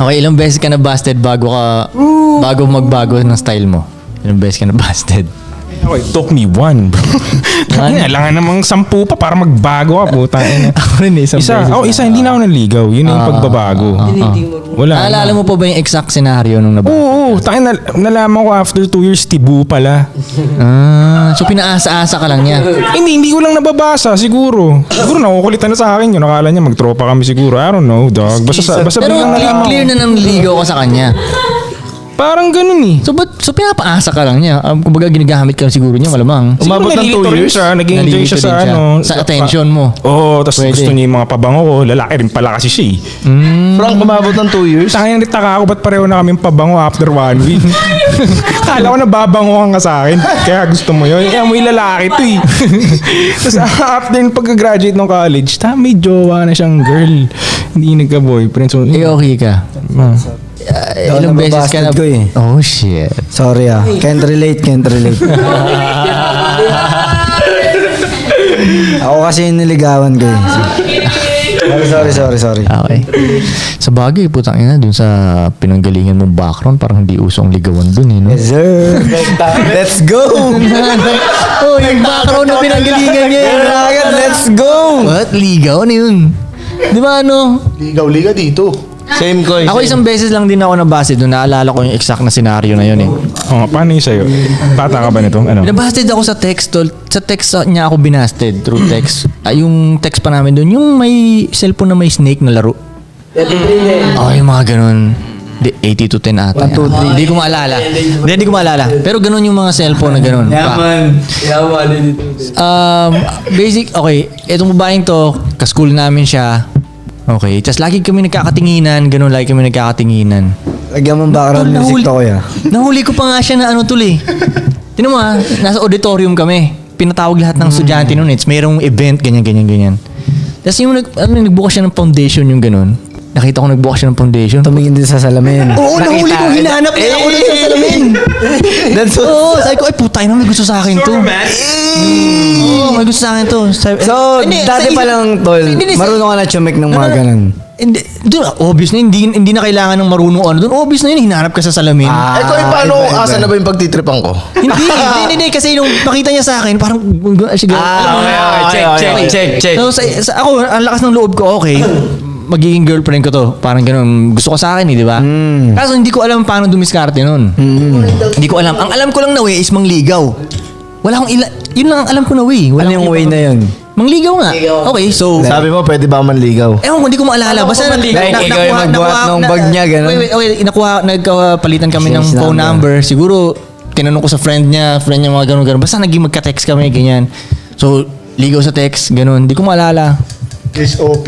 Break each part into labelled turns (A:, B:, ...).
A: Okay, ilang beses ka na busted bago magbago ng style mo? Ilang beses ka na busted?
B: Okay, it took me one, bro. Kailangan namang 10 pa para magbago ka, puta.
A: Ako rin isang beses.
B: Isa, hindi na ako naligaw. Yun na yung pagbabago. Wala.
A: Naalala mo pa ba yung exact scenario nung nabasa?
B: Oo, nalaman ko after 2 years, tibu pala.
A: So pinaasa-asa ka lang niya.
B: Hindi ko lang nababasa, siguro. Siguro nakukulitan na sa akin yun. Nakala niya magtropa kami siguro. I don't know, dog. Basta
A: Pero
B: biglang nalaman
A: clear
B: ko.
A: na nang ligaw ka sa kanya.
B: Parang ganun eh.
A: So pinapaasa ka lang niya. Kumbaga ginagamit ka siguro niya malamang.
B: Umabot ng 2 years siya, nag-enjoy siya sa ano.
A: Sa attention mo.
B: Oo, tapos
A: Pwede.
B: gusto niya yung mga pabango ko. Lalaki rin pala kasi siya eh.
C: Frank, umabot ng 2 years.
B: Sa akin nagtaka ako ba't pareho na kami pabango after 1 week. Kala ko nababangohan ka sa akin. Kaya gusto mo yun. Kaya mo yung lalaki to eh. Tapos after pagka-graduate ng college, may jowa na siyang girl. Hindi nagka-boyfriend. So,
A: Okay ka. Ilang beses ka na...
D: nababasted ko eh.
A: Oh shit.
D: Sorry can't relate. Ako kasi yung niligawan ko eh. Sorry.
A: Okay. Sa bagay, putang ina, dun sa pinanggalingan mong background, parang hindi usong ligawan dun eh, no?
D: Yes, sir. Let's go!
A: Oh, yung background na pinanggalingan niya.
D: Let's go!
A: What? Ligaw? Ano yun? Di ba ano?
C: Ligaw-liga dito. Same ko.
A: Ako isang beses lang din ako nabasted doon. Naalala ko yung exact na scenario na yun eh.
B: oh, paano yung sa'yo? Bata ka ba nito? Ano?
A: Nabasted ako sa text, tol. Sa text niya ako binasted through text. Yung text pa namin doon, yung may cellphone na may snake na laro. Oh, yung mga ganun. 80 to 10 ata.
D: 1, 2, 3.
A: Hindi ko maalala. Hindi ko maalala. Pero ganun yung mga cellphone na ganun. Basic, okay. Itong babaeng to, ka-school namin siya. Okay. Tapos lagi kami nagkakatinginan. Ganun, lagi kami nagkakatinginan.
D: Lagyan mong background music to kuya.
A: Nahuli ko pa nga siya na ano tuli. Tinan mo nasa auditorium kami. Pinatawag lahat ng estudyante noon. Mayroong event, ganyan. Tapos yung nagbukas siya ng foundation yung ganun. Nakita ko nagbukas siya ng foundation.
D: Tumingin din sa salamin.
A: Oo, nahuli ko. Hinahanap niya ako doon sa salamin.
D: That's what...
A: Oo, sabi ko, ay putay na, may gusto sa akin to. Oo, may gusto sa akin to.
D: So, dati pa lang, tol, marunong ka na chumek ng mga ganun.
A: Hindi, doon, obvious na, hindi na kailangan ng marunong ano. Doon, obvious na yun, hinahanap ka sa salamin.
C: Ito ay paano, asa na ba yung pagtitripan ko?
A: Hindi, kasi nung makita niya sa akin, parang, sige.
C: Check.
A: So, ako, ang lakas ng loob ko, okay. Magiging girlfriend ko to. Parang ganun. Gusto ko sa akin di ba? Kaso hindi ko alam paano dumiskarte nun. Hindi ko alam. Ang alam ko lang na way is mangligaw. Wala akong yun lang ang alam ko na way.
D: Ano yung way na yun?
A: Mangligaw nga. Okay, so...
C: Sabi mo, pwede ba manligaw?
A: Ewan ko, hindi ko maalala. Basta
D: Like, ikaw yung magbuhat ng bag niya, gano'n?
A: Wait, nagpalitan kami ng
D: Change
A: phone
D: number.
A: number. Siguro, tinanong ko sa friend niya mga ganun. Basta naging magka-text kami, ganyan. So, ligaw sa text, ganun. Hindi ko maalala.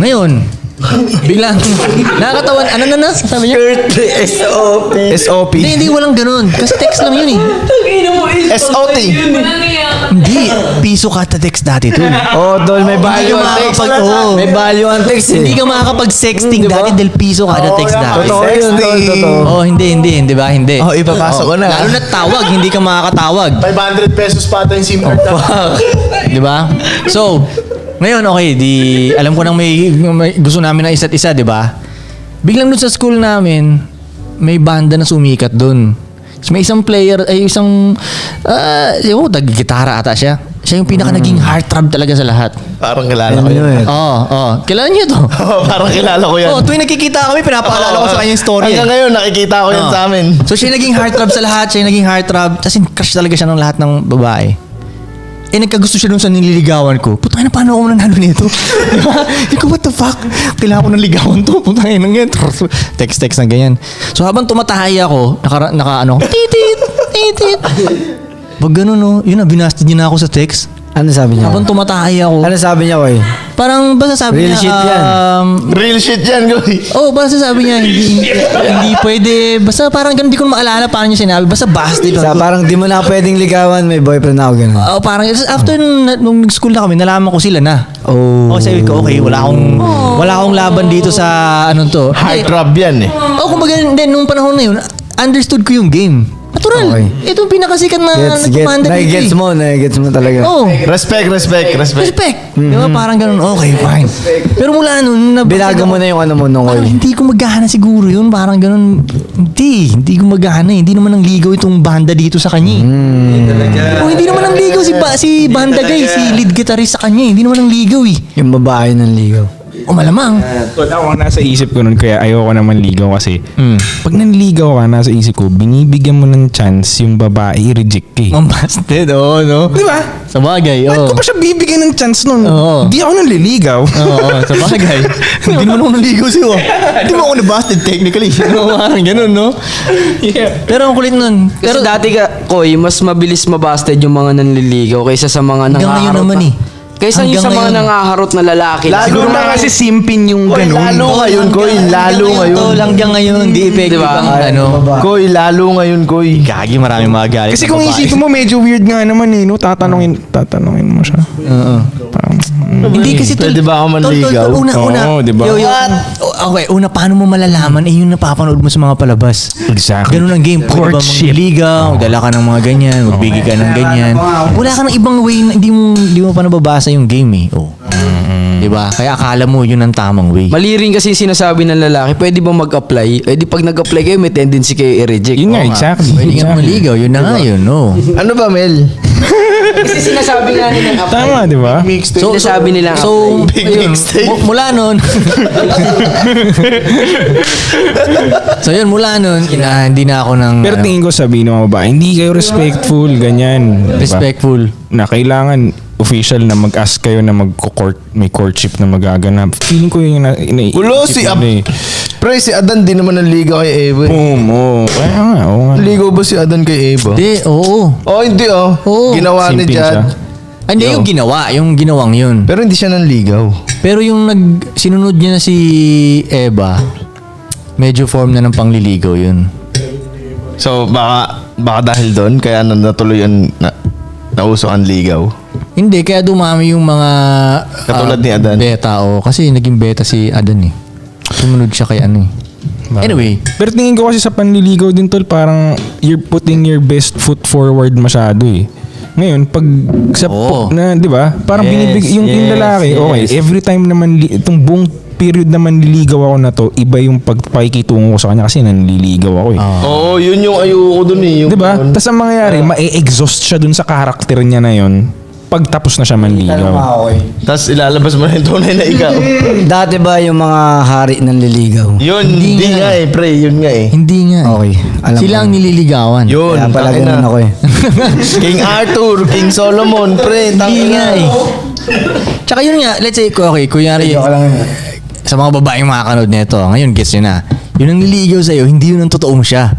A: Ngayon, biglang, nakakatawan, ano na, sabi niya?
C: SOP.
A: Hindi, walang ganun. Kasi text lang yun eh.
C: SOT.
A: Hindi, piso ka text dati to.
D: Oh, tol, may value ang text. May value ang text eh.
A: Hindi ka makakapag-sexting dati dahil piso ka text dati.
D: Totoo yun, tol, totoo.
A: Oh, hindi, di ba? Hindi.
C: Oh, ipapasok ko na.
A: Lalo na tawag, hindi ka makakatawag.
C: 500 pesos pa ata yung SIM card.
A: Di ba? So, ngayon, okay, alam ko nang may gusto namin na isa't isa, di ba? Biglang doon sa school namin, may banda na sumikat doon. So, may isang player, tag-gitara ata siya. Siya yung pinaka naging heartthrob talaga sa lahat.
C: Parang kilala ko yun.
A: Oo. Kilala niyo to?
C: Parang kilala ko yan.
A: Oo, tuwing nakikita kami, pinapaalala ko sa kanya yung story.
C: Hanggang ngayon, nakikita ko yan sa amin.
A: So, siya yung naging heartthrob sa lahat. Siya yung naging heartthrob. Kasi crush talaga siya ng lahat ng babae. Nagkagusto siya dun sa nililigawan ko. Putang ina, paano ako nanalo nito? Diba? Ikaw, what the fuck? Kailangan ko ng ligawan to. Putang ina, ganyan. Text ng ganyan. So habang tumatahay ako, titit. Pag ganun, no, yun na, binasted niya na ako sa text.
D: Ano sabi niya?
A: Habang tumatahay ako.
D: Ano sabi niya, Koy?
A: Parang basta sabi
D: Real
A: niya,
D: shit yan.
C: Real shit yan, Goy.
A: basta sabi niya, hindi pwede. Basta parang ganun, di ko maalala paano niya sinabi. Basta busted.
D: Parang di mo na pwedeng ligawan, may boyfriend na ako, gano'n.
A: Parang after nung nag-school na kami, nalaman ko sila na.
D: Oh.
A: Sabi ko, okay, wala akong laban dito sa anong to.
C: Heartthrob yan eh.
A: Kumbaga, nung panahon na yun, understood ko yung game. Natural Natural.
D: Okay.
A: Ito yung pinakasikat na commander dito.
D: Nagigets mo talaga.
A: Oh,
C: Respect.
A: respect. Di ba? Parang ganun, okay, fine. Pero mula nun,
D: Binago mo na yung ano mo nung
A: parang hindi ko magana siguro yun. Parang ganun, hindi ko magana eh. Hindi naman ang ligaw itong banda dito sa kanya eh. Oh, hindi naman ang ligaw si Banda Guy, si lead guitarist sa kanya eh. Hindi naman ang ligaw eh.
D: Yung babae ng ligaw.
A: O malamang.
B: Ako nasa isip ko nun, kaya ayoko naman ligaw kasi pag nanligaw ka, nasa isip ko, binibigyan mo ng chance yung babae i-reject ka eh.
A: Mambasted, oo, no?
B: Di ba?
A: Sa bagay,
B: Ba't
A: oo.
B: ko pa siya bibigyan ng chance nun?
A: Oo.
B: Di ako nanliligaw.
A: Oo, sa bagay. Hindi naman ako naligaw sa'yo. Hindi mo ako nabasted technically. Parang ganun, no?
B: Yeah.
A: Pero ang kulit nun.
E: Pero
A: Pero
E: dati ka, Koy, mas mabilis mabasted yung mga nanliligaw kaysa sa mga
A: hanggang ngayon
E: nangaharot
A: naman
E: na.
A: eh.
E: Kaysa yung
A: Hanggang
E: sa mga
A: ngayon.
E: nangaharot na lalaki.
C: Lalo
B: Siguro
C: na
B: na kasi simpin yung
C: Koy,
B: ganun.
C: lalo ngayon, Koy. Lalo ngayon.
A: Tol, hanggang ngayon, di effective
E: Diba?
A: ang ano.
C: Koy, lalo ngayon, Koy.
A: Gagi, maraming mga galit.
B: Kasi
A: na
B: kung
A: babae.
B: isipin mo, medyo weird nga naman eh, no? Tatanungin mo siya.
A: Oo.
B: Parang,
A: Hindi kasi
C: Pwede ba ako manligaw?
A: Una.
B: Oo, diba?
A: Okay, una, paano mo malalaman? Eh, yung napapanood mo sa mga palabas.
B: Exactly.
A: Ganun ang game. Pwede ba
B: Courtship.
A: mangligaw? Dala ka ng mga ganyan. Magbigay ka ng ganyan. Wala ka ng ibang way na hindi mo pa nababasa yung game eh. Oh. Diba? Kaya akala mo yun ang tamang way.
E: Mali rin kasi sinasabi ng lalaki, pwede ba mag-apply? Eh di pag nag-apply kayo, may tendency kayo i-reject.
B: Yun nga, exactly.
A: Pwede nga maligaw. Yun na nga yun, no?
C: Ano ba, Mel?
E: Kasi sinasabi nga nilang apply.
B: Tama, di ba?
E: Sinasabi nilang
A: So,
C: Big
A: ayun,
C: mixtape.
A: mula nun. So yun, mula nun, hindi na ako ng
B: Pero tingin ko sabihin ng mga babae, hindi kayo respectful, ganyan. Diba?
A: respectful.
B: Na kailangan official na mag-ask kayo na mag-court, may courtship na magaganap. Feeling ko yung
C: Ulo, si Pre, si Adan di naman nanligaw kay Eva.
B: Boom, oo. Kaya nga, oo nga.
C: Nanligaw ba si Adan kay Eva?
A: Hindi, oo.
C: Oh, hindi oh.
A: Oo.
C: Ginawa ni
B: Simping siya.
C: Jad.
A: Hindi, yung ginawa, yung ginawang yun.
C: Pero hindi siya nanligaw.
A: Pero yung sinunod niya na si Eva, medyo form na ng pangliligaw yun.
C: So, baka dahil doon, kaya natuloy ang nauso ang ligaw.
A: Hindi, kaya dumami yung mga
C: Katulad ni Adan.
A: beta, kasi naging beta si Adan eh. Sumunod siya kay ano eh. Anyway,
B: Pero tingin ko kasi sa panliligaw din tol, parang you're putting your best foot forward masyado eh. Ngayon, pag sa
A: Oo.
B: na, 'di ba? Parang
A: Yes,
B: binibig yung lalaki,
A: yes.
B: okay, every time naman itong buong period naman nililigaw ako na to, iba yung pagpakikitungo ko sa kanya kasi nanliligaw ako eh.
C: Oo, yun yung ayoko dun eh. Yung
B: 'Di ba? Tapos ang mangyayari, ma-exhaust siya dun sa karakter niya na yon pagtapos na siya manligaw.
C: Tapos ilalabas mo na yung tunay na ikaw.
D: Dati ba yung mga hari ng liligaw?
C: Yun, hindi nga eh, pre. Yun nga eh.
A: hindi nga.
D: Okay, alam
A: Sila
D: ko.
A: ang nililigawan.
C: Yun,
D: Kaya pala
C: tangina.
D: ganun ako eh.
C: King Arthur, King Solomon, pre.
A: Hindi
C: tangina.
A: nga eh. Tsaka yun nga, let's say, okay, kunyari, sa mga babaeng makakanood nito, ngayon gets nyo na, yun ang nililigaw sa'yo, hindi yun ang totoong siya.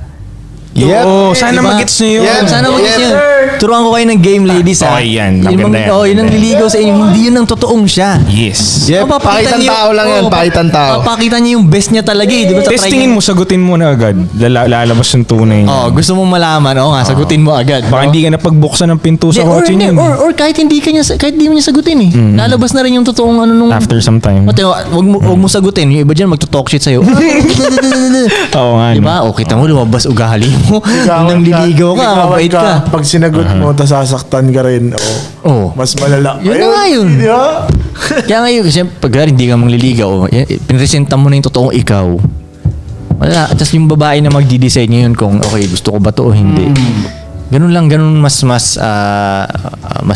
C: Yep.
B: Oo, sana
A: Diba?
B: magets niyo yun.
C: Yep.
A: Sana mag-gets
C: Yes,
A: nyo. Turuan ko kayo ng game, ladies, ha?
B: Okay, yan.
A: Yun,
B: Maganda yan.
A: yun ang nililigaw sa inyo, hindi yun ang totoong siya.
B: Yes.
C: Yep, pakitang tao lang yan, pakitang tao.
A: Pakita niya yung best niya talaga eh. Di ba? Sa
B: Testingin mo, sagutin mo na agad. Lalabas yung tunay niya.
A: Oh, gusto mong malaman, nga, sagutin mo agad.
B: Baka hindi ka na pagbuksan ng pinto sa
A: Or,
B: kotse
A: hindi,
B: niya.
A: or kahit hindi mo niya sagutin eh. Lalabas na rin yung totoong ano nung...
B: After some time.
A: Mate, wag mo sagutin. Yung iba dyan magto-talk shit sa'yo.
B: Oo nga.
A: Di ba? O, kita mo, lumabas ugali mo. Nang liligaw ka, mabait ka.
F: Pag sinagot mo, tas sasaktan ka rin.
A: Oh.
F: Mas malala.
A: Yun na nga yun.
F: Di ba?
A: Kaya ngayon, kasi pag hindi ka mangliligaw, pinresenta mo na yung totoong ikaw. Wala. Tapos yung babae na magdi-decide ngayon kung okay, gusto ko ba to o hindi. Ganun lang, mas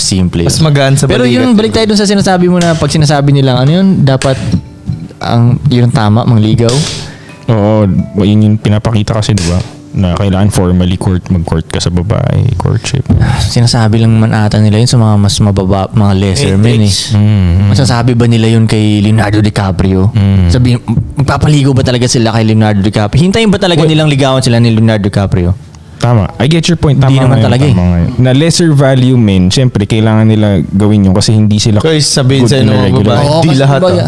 A: simple.
C: Mas magaan sa
A: Pero
C: balikat.
A: yung balik tayo dun sa sinasabi mo na pag sinasabi nilang ano yun, dapat yun ang tama, mangligaw.
B: Oo, yun yung pinapakita kasi, di ba? Na kailangan formally mag-court ka sa babae, courtship.
A: Sinasabi lang man ata nila yun sa mga mas mababa, mga lesser men eh. Masasabi ba nila yun kay Leonardo DiCaprio? Sabihin, magpapaligo ba talaga sila kay Leonardo DiCaprio? Hintayin ba talaga nilang ligawan sila ni Leonardo DiCaprio?
B: Tama. I get your point. Tama
A: Hindi naman
B: nga yun,
A: talaga
B: tama nga yun. Na lesser value men, syempre, kailangan nila gawin yun kasi hindi sila
C: Koy, sabihin
B: good
C: sa'yo
B: na
C: ng mga
B: regular.
C: babae.
A: Oo,
C: Hindi
A: kasi
C: lahat.
A: kumbaga,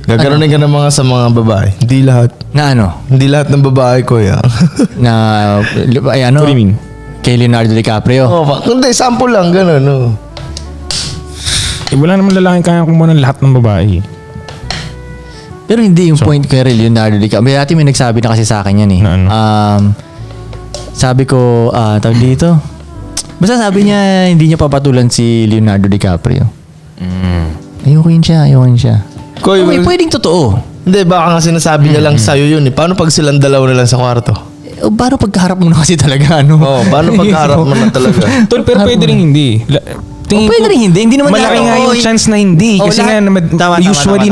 C: Gagaronin ka ng mga sa mga babae. Hindi lahat.
A: Na ano?
C: Hindi lahat ng babae ko ya.
A: Na, ay ano?
B: What do you mean?
A: Kay Leonardo DiCaprio?
C: Hindi, sample lang, gano'n. No.
B: Eh, wala naman lalaking kaya kumuha ng lahat ng babae.
A: Pero hindi yung point kay Leonardo DiCaprio. Dati may nagsabi na kasi sa akin yan eh.
B: Na ano?
A: sabi ko, tawag dito. Basta sabi niya, hindi niya papatulan si Leonardo DiCaprio. Ayoko yun siya.
C: Koy,
A: Okay, pwedeng totoo.
C: Hindi, baka nga sinasabi niya lang sa'yo yun eh. Paano pag silang dalawa na lang sa kwarto?
A: Paano pagkaharap mo na kasi talaga, ano?
C: Oo, paano pagkaharap mo na talaga?
B: Tol, pero pwede rin hindi.
A: Pwede rin hindi naman
B: malaki nga yung chance na hindi. Kasi nga, usually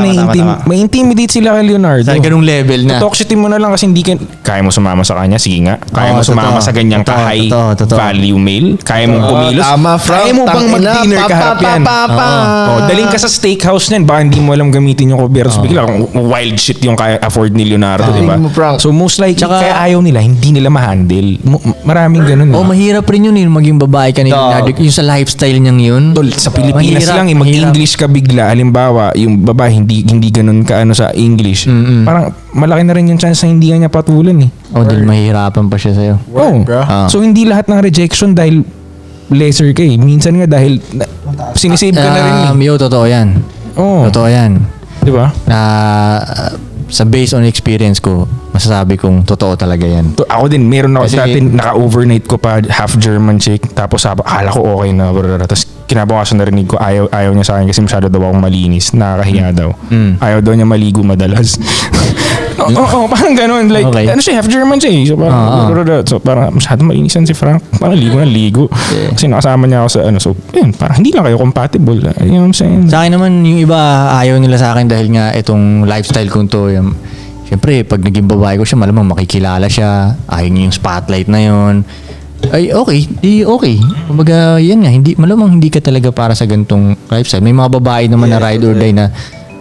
B: ma-intimidate sila kay Leonardo.
A: Sa ganung level na.
B: Toxitin mo na lang kasi hindi ka... Kaya mo sumama sa kanya? Sige nga. Kaya mo sumama
A: totoo.
B: sa ganyang
A: Totoo,
B: ka-high
A: totoo.
B: value male? Kaya mong kumilos?
C: Tama, Frank.
B: Kaya mo bang
C: Tangina,
B: mag-dinner kaharap yan? Daling ka sa steakhouse niyan, baka hindi mo alam gamitin yung kuberos. Bigla, wild shit yung kaya afford ni Leonardo, di ba?
C: mo, Frank.
B: So most likely,
A: Tsaka-
B: kaya ayaw nila, hindi nila ma-handle. Maraming ganun.
A: Mahirap rin yun maging babae ka ni Leonardo. Yung sa lifestyle niyang yun.
B: Tol, sa Pilipinas
A: Mahirap,
B: lang, mag-English ka bigla. Halimbawa, yung babae hindi ganun ka ano sa English. Parang malaki na rin yung chance na hindi ka niya patulan eh.
A: Dahil mahihirapan pa siya sa'yo.
B: Oh.
F: bro.
B: So hindi lahat ng rejection dahil lesser ka eh. Minsan nga dahil sinisave ka na rin eh.
A: Totoo yan.
B: Oh.
A: Totoo yan.
B: Di ba?
A: Sa based on experience ko, masasabi kong totoo talaga yan.
B: Ako din, meron ako
A: Kasi-
B: dati, naka-overnight ko pa half German chick. Tapos akala ko okay na. Tapos kinabukasan narinig ko, ayaw niya sa akin kasi masyado daw akong malinis. Nakakahiya daw. Ayaw daw niya maligo madalas. Oo, parang ganun. Like,
A: Okay.
B: ano siya, half German siya eh. So parang masyado malinisan si Frank. Parang ligo. Kasi nakasama niya ako sa ano. So, yun, parang hindi lang kayo compatible. You know what I'm saying?
A: Sa akin naman, yung iba ayaw nila sa akin dahil nga itong lifestyle kong to. Siyempre, pag naging babae ko siya, malamang makikilala siya. Ayaw niya yung spotlight na yon. Ay, okay. Okay. Kumbaga, yan nga. Malamang hindi ka talaga para sa gantong lifestyle. May mga babae naman na ride or die na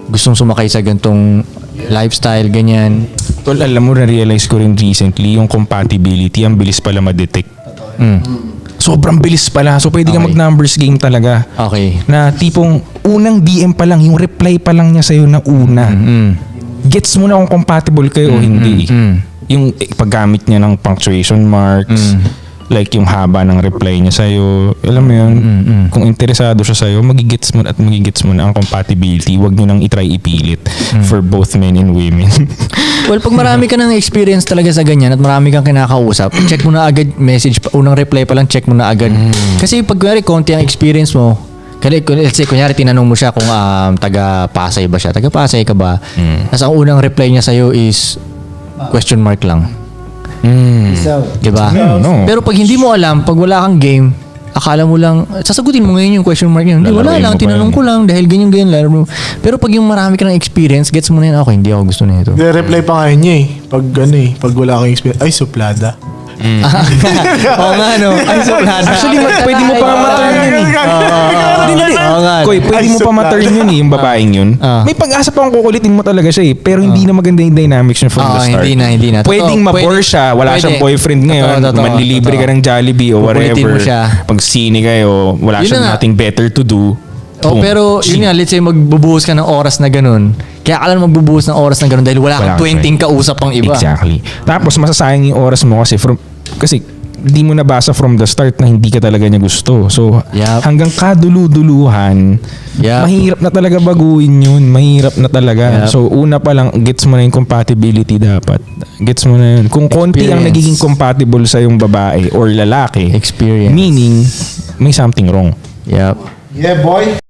A: gustong sumakay sa gantong lifestyle, ganyan.
B: Tol, alam mo, na-realize ko rin recently, yung compatibility, ang bilis pala ma-detect. Sobrang bilis pala. So, pwede ka
A: Okay.
B: mag-numbers game talaga.
A: Okay.
B: Na tipong, unang DM pa lang, yung reply pa lang niya sa'yo na una. Gets mo na kung compatible kayo o hindi. Yung paggamit niya ng punctuation marks, like yung haba ng reply niya sa'yo. Alam mo yun, kung interesado siya sa'yo, magigets mo na ang compatibility. Huwag nyo nang itry ipilit for both men and women.
A: Well, pag marami ka ng experience talaga sa ganyan at marami kang kinakausap, check mo na agad message, unang reply pa lang, check mo na agad. Kasi pag konti ang experience mo, let's say, kunyari, tinanong mo siya kung taga-Pasay ba siya. Taga-Pasay ka ba? Tapos ang unang reply niya sa'yo is question mark lang. Diba?
B: No.
A: Pero pag hindi mo alam, pag wala kang game, akala mo lang, sasagutin mo ngayon yung question mark yun. Hindi, wala
B: Lalaruin
A: lang,
B: mo pa
A: tinanong
B: yun.
A: ko lang dahil ganyan-ganyan. Pero pag yung marami ka ng experience, gets mo na yun, okay, hindi ako gusto na ito.
F: Reply pa nga niya eh. Pag wala kang experience. Ay, suplada.
A: Oo nga, no? Ay, suplada.
B: Actually, pwede mo pa nga ma-turn yun eh.
A: Oo nga.
B: Koy, pwede mo pa ma-turn yun eh, yung babaeng yun. May pag-asa pa kung kukulitin mo talaga siya eh. Pero hindi na maganda yung dynamics niya from the start.
A: Hindi na. Totoo,
B: Pwedeng mabore siya, wala
A: pwede.
B: siyang boyfriend ngayon,
A: Totoo,
B: manlilibre ka ng Jollibee o
A: Kukulitin
B: whatever.
A: mo siya.
B: Pag sine kayo, wala
A: Yun
B: siyang
A: na nga.
B: nothing better to do. Boom.
A: Pero yun nga, let's say magbubuhos ka ng oras na ganun. Kaya akala mo magbubuhos ng oras na ganun dahil wala kang
B: Wala kang
A: 20 kausap pang iba.
B: Exactly. Tapos masasayang yung oras mo kasi hindi mo nabasa from the start na hindi ka talaga niya gusto. So,
A: Yup.
B: hanggang kadulu-duluhan,
A: Yup.
B: mahirap na talaga baguhin yun. Mahirap na talaga.
A: Yup.
B: So, una pa lang, gets mo na yung compatibility dapat. Gets mo na yun. Kung konti ang
A: Experience.
B: nagiging compatible sa yung babae or lalaki,
A: Experience.
B: meaning, may something wrong.
A: Yep.
F: Yeah, boy.